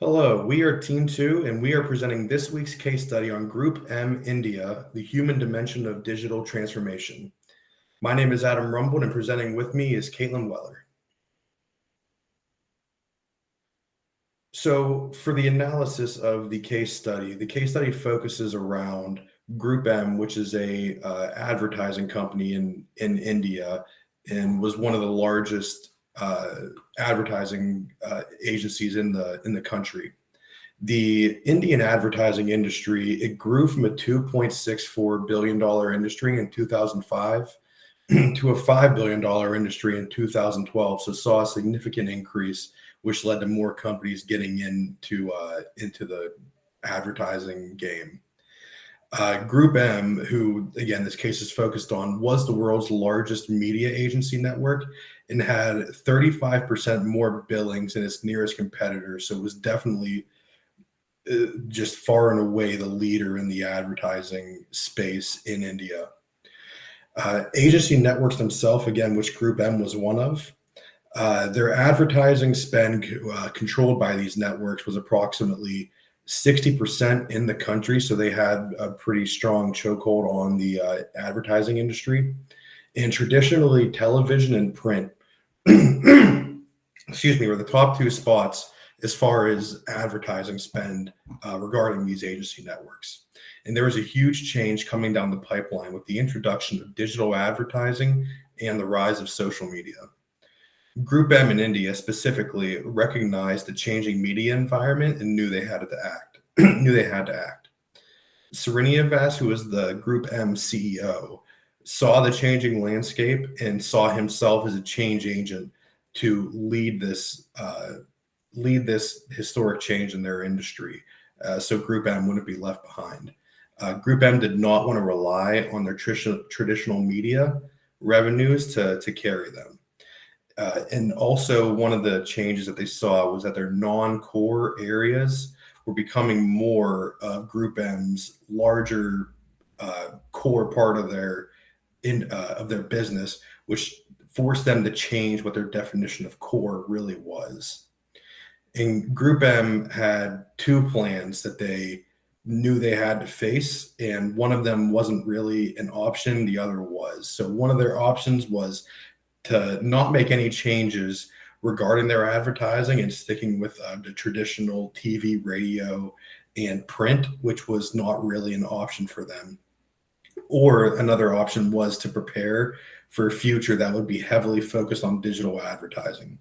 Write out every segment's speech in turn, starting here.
Hello, we are Team 2, and we are presenting this week's case study on GroupM India, the human dimension of digital transformation. My name is Adam Rumble, and presenting with me is Caitlin Weller. So for the analysis of the case study focuses around GroupM, which is a advertising company in India and was one of the largest advertising agencies in the country. The Indian advertising industry, it grew from a $2.64 billion industry in 2005 to a $5 billion industry in 2012. So saw a significant increase, which led to more companies getting into the advertising game. GroupM, who again this case is focused on, was the world's largest media agency network and had 35% more billings than its nearest competitor. So it was definitely just far and away the leader in the advertising space in India. Agency networks themselves, again, which GroupM was one of, their advertising spend controlled by these networks was approximately 60% in the country. So they had a pretty strong chokehold on the advertising industry. And traditionally, television and print, excuse me, were the top two spots as far as advertising spend regarding these agency networks. And there was a huge change coming down the pipeline with the introduction of digital advertising and the rise of social media. GroupM in India specifically recognized the changing media environment and knew they had to act. Srinivas, who was the GroupM CEO, saw the changing landscape and saw himself as a change agent to lead this historic change in their industry. So GroupM wouldn't be left behind. GroupM did not want to rely on their traditional media revenues to carry them. And also one of the changes that they saw was that their non-core areas were becoming more of GroupM's larger core part of their business, which forced them to change what their definition of core really was. And GroupM had two plans that they knew they had to face, and one of them wasn't really an option, the other was. So one of their options was to not make any changes regarding their advertising and sticking with the traditional TV, radio, and print, which was not really an option for them. Or another option was to prepare for a future that would be heavily focused on digital advertising.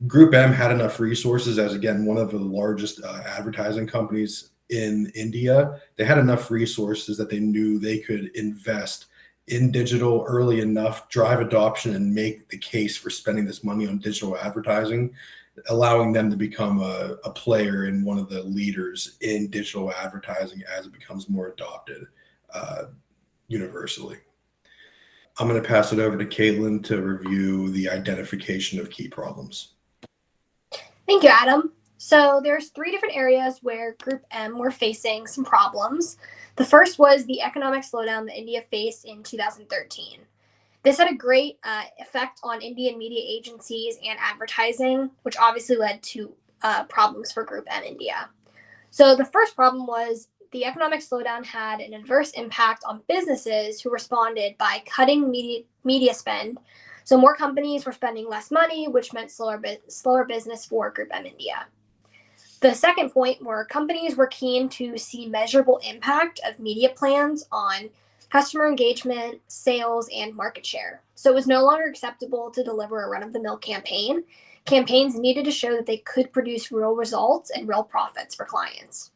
GroupM had enough resources as, again, one of the largest advertising companies in India. They had enough resources that they knew they could invest in digital early enough, drive adoption, and make the case for spending this money on digital advertising, allowing them to become a player and one of the leaders in digital advertising as it becomes more adopted universally. I'm going to pass it over to Caitlin to review the identification of key problems. Thank you, Adam. So there's three different areas where GroupM were facing some problems. The first was the economic slowdown that India faced in 2013. This had a great effect on Indian media agencies and advertising, which obviously led to problems for GroupM India. So the first problem was the economic slowdown had an adverse impact on businesses who responded by cutting media spend. So more companies were spending less money, which meant slower business for GroupM India. The second point were companies were keen to see measurable impact of media plans on customer engagement, sales, and market share. So it was no longer acceptable to deliver a run-of-the-mill campaign. Campaigns needed to show that they could produce real results and real profits for clients.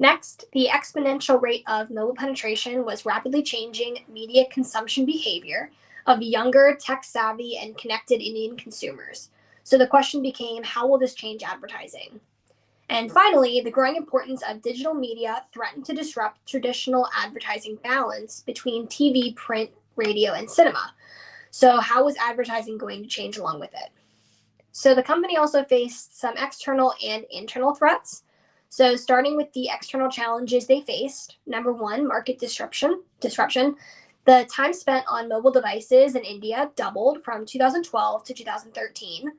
Next, the exponential rate of mobile penetration was rapidly changing media consumption behavior of younger, tech-savvy, and connected Indian consumers. So the question became, how will this change advertising? And finally, the growing importance of digital media threatened to disrupt traditional advertising balance between TV, print, radio, and cinema. So how was advertising going to change along with it? So the company also faced some external and internal threats. So starting with the external challenges they faced, number one, market disruption. The time spent on mobile devices in India doubled from 2012 to 2013.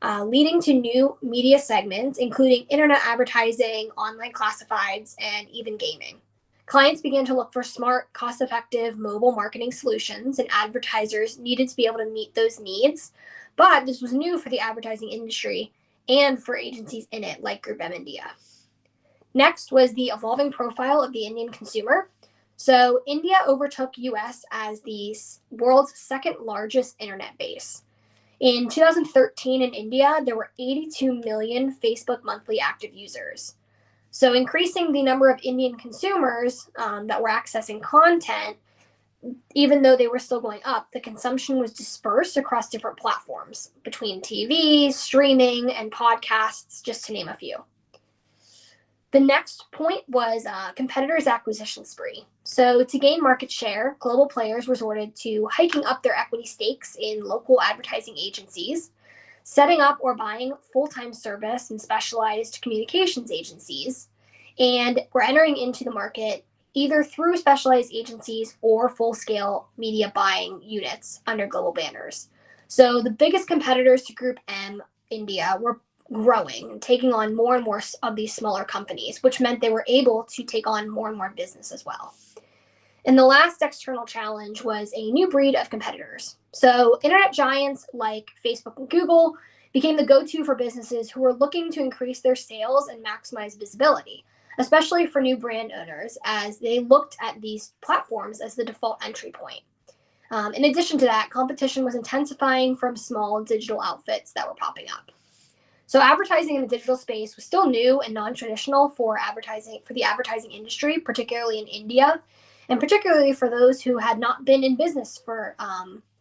leading to new media segments, including internet advertising, online classifieds, and even gaming. Clients began to look for smart, cost effective mobile marketing solutions, and advertisers needed to be able to meet those needs. But this was new for the advertising industry and for agencies in it, like GroupM India. Next was the evolving profile of the Indian consumer. So, India overtook US as the world's second largest internet base. In 2013 in India, there were 82 million Facebook monthly active users. So, increasing the number of Indian consumers that were accessing content, even though they were still going up, the consumption was dispersed across different platforms between TV, streaming, and podcasts, just to name a few. The next point was competitors' acquisition spree. So, to gain market share, global players resorted to hiking up their equity stakes in local advertising agencies, setting up or buying full-time service and specialized communications agencies, and were entering into the market either through specialized agencies or full-scale media buying units under global banners. So, the biggest competitors to GroupM India were growing and taking on more and more of these smaller companies, which meant they were able to take on more and more business as well. And the last external challenge was a new breed of competitors. So, internet giants like Facebook and Google became the go-to for businesses who were looking to increase their sales and maximize visibility, especially for new brand owners, as they looked at these platforms as the default entry point. In addition to that, competition was intensifying from small digital outfits that were popping up. So, advertising in the digital space was still new and non-traditional for the advertising industry, particularly in India, and particularly for those who had not been in business for,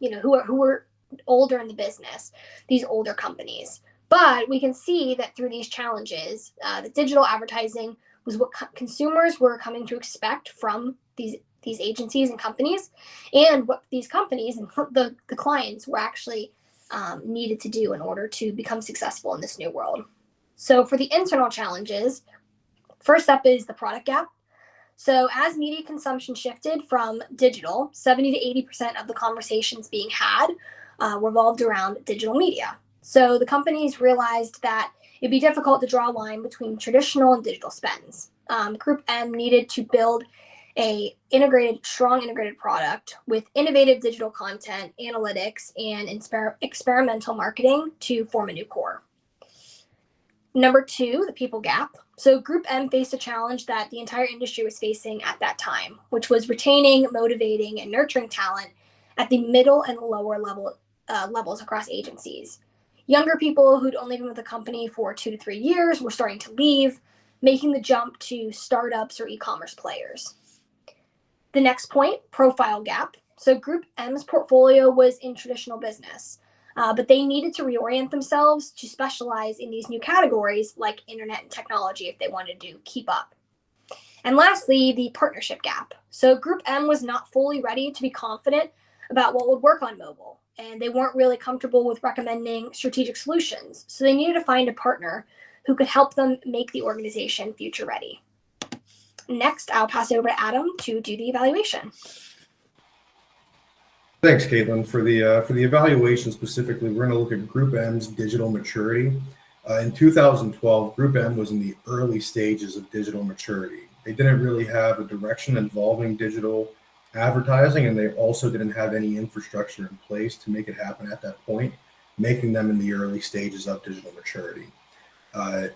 who were older in the business, these older companies. But we can see that through these challenges, the digital advertising was what consumers were coming to expect from these agencies and companies, and what these companies and the clients were actually needed to do in order to become successful in this new world. So, for the internal challenges, first up is the product gap. So, as media consumption shifted from digital, 70 to 80% of the conversations being had revolved around digital media. So, the companies realized that it'd be difficult to draw a line between traditional and digital spends. GroupM needed to build a strong integrated product with innovative digital content, analytics, and experimental marketing to form a new core. Number two, the people gap. So, GroupM faced a challenge that the entire industry was facing at that time, which was retaining, motivating, and nurturing talent at the middle and lower levels across agencies. Younger people who'd only been with the company for 2 to 3 years were starting to leave, making the jump to startups or e-commerce players. The next point, profile gap. So, GroupM's portfolio was in traditional business, but they needed to reorient themselves to specialize in these new categories like internet and technology if they wanted to keep up. And lastly, the partnership gap. So, GroupM was not fully ready to be confident about what would work on mobile, and they weren't really comfortable with recommending strategic solutions. So, they needed to find a partner who could help them make the organization future ready. Next, I'll pass it over to Adam to do the evaluation. Thanks, Caitlin. For the evaluation specifically, we're going to look at GroupM's digital maturity. In 2012, GroupM was in the early stages of digital maturity. They didn't really have a direction involving digital advertising, and they also didn't have any infrastructure in place to make it happen at that point, making them in the early stages of digital maturity.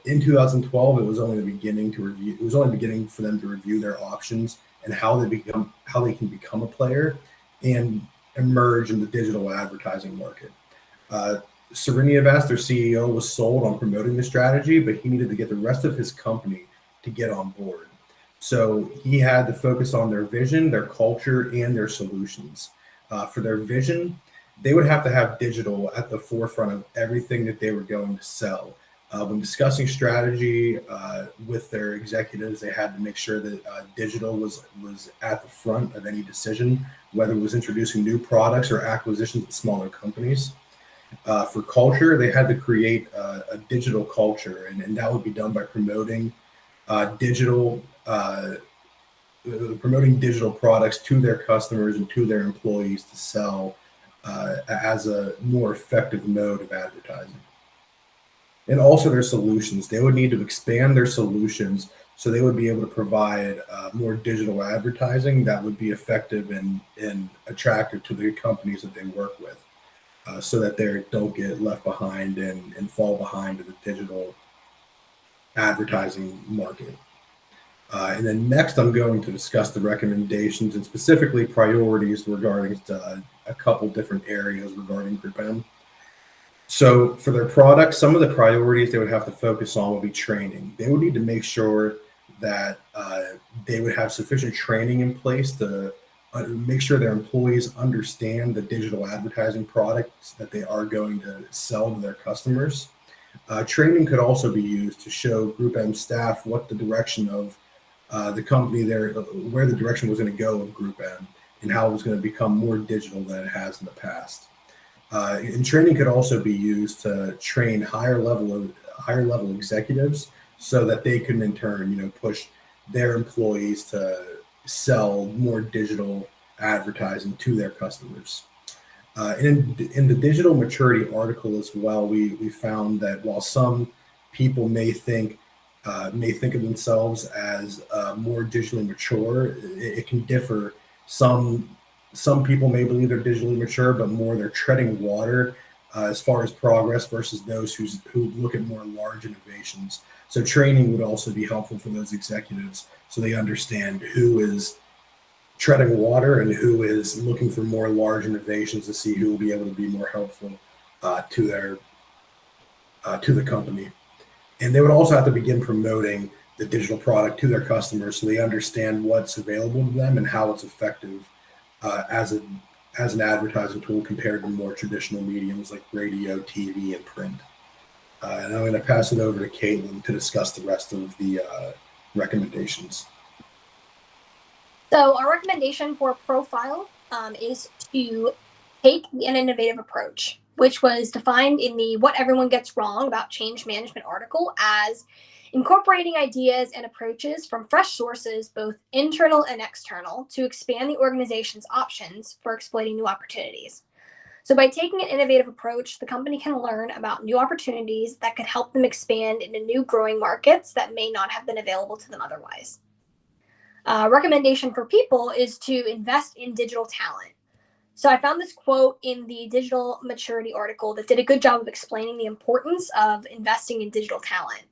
In 2012, it was only beginning for them to review their options and how they can become a player and emerge in the digital advertising market. Srinivasan, their CEO, was sold on promoting the strategy, but he needed to get the rest of his company to get on board. So he had to focus on their vision, their culture, and their solutions. For their vision, they would have to have digital at the forefront of everything that they were going to sell. When discussing strategy with their executives, they had to make sure that digital was at the front of any decision, whether it was introducing new products or acquisitions of smaller companies. For culture, they had to create a digital culture, and that would be done by promoting digital products to their customers and to their employees to sell as a more effective mode of advertising. and also their solutions. They would need to expand their solutions so they would be able to provide more digital advertising that would be effective and attractive to the companies that they work with, so that they don't get left behind and fall behind in the digital advertising market. And then next, I'm going to discuss the recommendations and specifically priorities regarding a couple different areas regarding GroupM. So for their products, some of the priorities they would have to focus on would be training. They would need to make sure that they would have sufficient training in place to make sure their employees understand the digital advertising products that they are going to sell to their customers. Training could also be used to show GroupM staff what the direction of the company there, where the direction was going to go of GroupM, and how it was going to become more digital than it has in the past. And training could also be used to train higher level executives so that they can in turn, push their employees to sell more digital advertising to their customers. In the digital maturity article as well, we found that while some people may think of themselves as more digitally mature, it can differ. Some people may believe they're digitally mature, but more they're treading water as far as progress versus those who look at more large innovations. So training would also be helpful for those executives so they understand who is treading water and who is looking for more large innovations to see who will be able to be more helpful to the company. And they would also have to begin promoting the digital product to their customers so they understand what's available to them and how it's effective as an advertising tool compared to more traditional mediums like radio, TV, and print. And I'm going to pass it over to Caitlin to discuss the rest of the recommendations. So our recommendation for profile is to take an innovative approach, which was defined in the What Everyone Gets Wrong About Change Management article as incorporating ideas and approaches from fresh sources, both internal and external, to expand the organization's options for exploiting new opportunities. So by taking an innovative approach, the company can learn about new opportunities that could help them expand into new growing markets that may not have been available to them otherwise. Recommendation for people is to invest in digital talent. So I found this quote in the digital maturity article that did a good job of explaining the importance of investing in digital talent.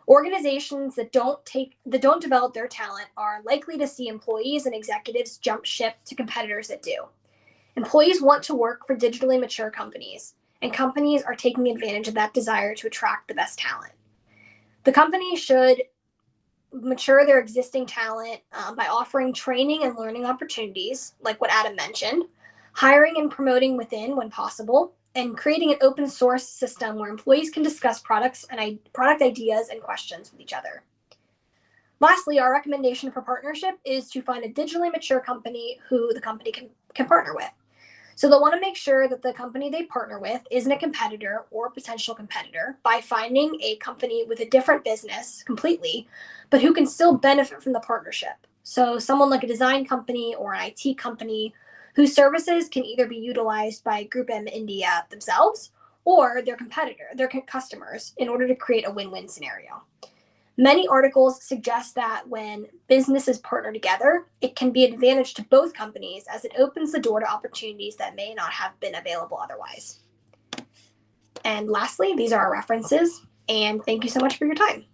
Organizations that don't develop their talent are likely to see employees and executives jump ship to competitors that do. Employees want to work for digitally mature companies, and companies are taking advantage of that desire to attract the best talent. The company should mature their existing talent by offering training and learning opportunities, like what Adam mentioned, hiring and promoting within when possible, and creating an open source system where employees can discuss product ideas and questions with each other. Lastly, our recommendation for partnership is to find a digitally mature company who the company can partner with. So they'll want to make sure that the company they partner with isn't a competitor or potential competitor by finding a company with a different business completely, but who can still benefit from the partnership. So someone like a design company or an IT company whose services can either be utilized by GroupM India themselves or their customers in order to create a win-win scenario. Many articles suggest that when businesses partner together, it can be an advantage to both companies as it opens the door to opportunities that may not have been available otherwise. And lastly, these are our references, and thank you so much for your time.